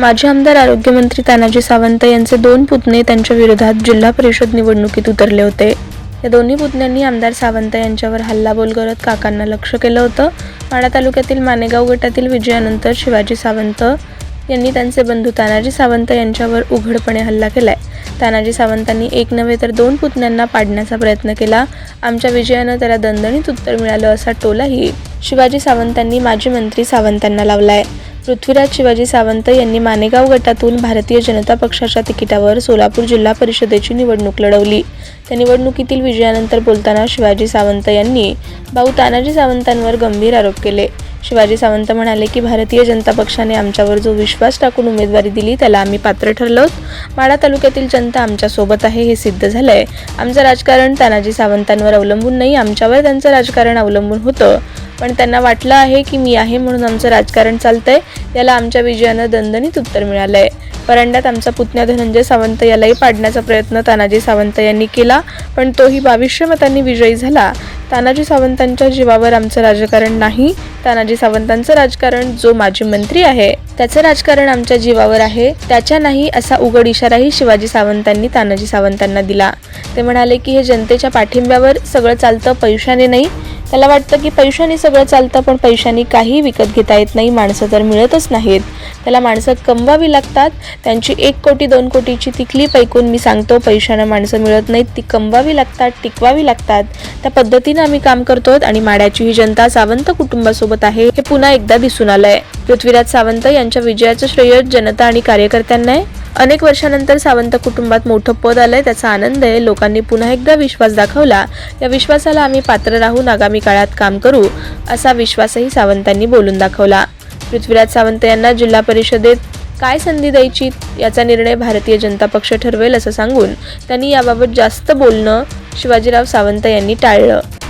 माजी आमदार आरोग्यमंत्री तानाजी सावंत यांचे 2 पुतणे त्यांच्या विरोधात जिल्हा परिषद निवडणुकीत उतरले होते। या दोन्ही पुतण्यांनी आमदार सावंत यांच्यावर हल्लाबोल करत काकांना लक्ष्य केलं होतं। माढा तालुक्यातील मानेगाव गटातील विजयानंतर शिवाजी सावंत यांनी त्यांचे बंधू तानाजी सावंत यांच्यावर उघडपणे हल्ला केलाय। तानाजी सावंतांनी एक नव्हे तर 2 पुतण्यांना पाडण्याचा प्रयत्न केला। आमच्या विजयानं त्याला दणदणीत उत्तर मिळालं असा टोलाही शिवाजी सावंतांनी माजी मंत्री सावंतांना लावलाय। पृथ्वीराज शिवाजी सावंत यांनी मानेगाव गटातून भारतीय जनता पक्षाच्या तिकिटावर सोलापूर जिल्हा परिषदेची निवडणूक लढवली। त्या निवडणुकीतील विजयानंतर बोलताना शिवाजी सावंत यांनी भाऊ तानाजी सावंतांवर गंभीर आरोप केले। शिवाजी सावंत म्हणाले की भारतीय जनता पक्षाने आमच्यावर जो विश्वास टाकून उमेदवारी दिली त्याला आम्ही पात्र ठरलो। माढा तालुक्यातील जनता आमच्या सोबत आहे हे सिद्ध झालंय। आमचं राजकारण तानाजी सावंतांवर अवलंबून नाही, आमच्यावर त्यांचं राजकारण अवलंबून होतं, पण त्यांना वाटलं आहे की मी आहे म्हणून आमचं राजकारण चालतंय। याला आमच्या विजयानं दणदणीत उत्तर मिळालंय। परंड्यात आमचा पुतण्या धनंजय सावंत यालाही पाडण्याचा प्रयत्न तानाजी सावंत यांनी केला, पण तोही 2200 मतांनी विजयी झाला। तानाजी सावंतांच्या जीवावर आमचं राजकारण नाही, तानाजी सावंतांचं राजकारण जो माजी मंत्री आहे त्याचं राजकारण आमच्या जीवावर आहे, त्याच्या नाही असा उघड इशाराही शिवाजी सावंतांनी तानाजी सावंतांना दिला। ते म्हणाले की हे जनतेच्या पाठिंब्यावर सगळं चालतं, पैशाने नाही। त्याला वाटतं की पैशाने सगळं चालतं, पण पैशाने काही विकत घेता येत नाही, माणसं तर मिळतच नाहीत। त्याला माणसं कमवावी लागतात। त्यांची 1 कोटी 2 कोटीची तिकली पैकून मी सांगतो, पैशाने माणसं मिळत नाहीत, ती कमवावी लागतात, टिकवावी लागतात। त्या पद्धतीने आम्ही काम करतोय आणि माड्याची ही जनता सावंत कुटुंबासोबत आहे हे पुन्हा एकदा दिसून आलंय। पृथ्वीराज सावंत यांच्या विजयाचं श्रेय जनता आणि कार्यकर्त्यांना आहे। अनेक वर्षानंतर सावंत कुटुंबात मोठं पद आलंय, त्याचा आनंद आहे। लोकांनी पुन्हा एकदा विश्वास दाखवला, या विश्वासाला आम्ही पात्र राहून आगामी काळात काम करू असा विश्वासही सावंतांनी बोलून दाखवला। पृथ्वीराज सावंत यांना जिल्हा परिषदेत काय संधी द्यायची याचा निर्णय भारतीय जनता पक्ष ठरवेल असं सांगून त्यांनी याबाबत जास्त बोलणं शिवाजीराव सावंत यांनी टाळलं।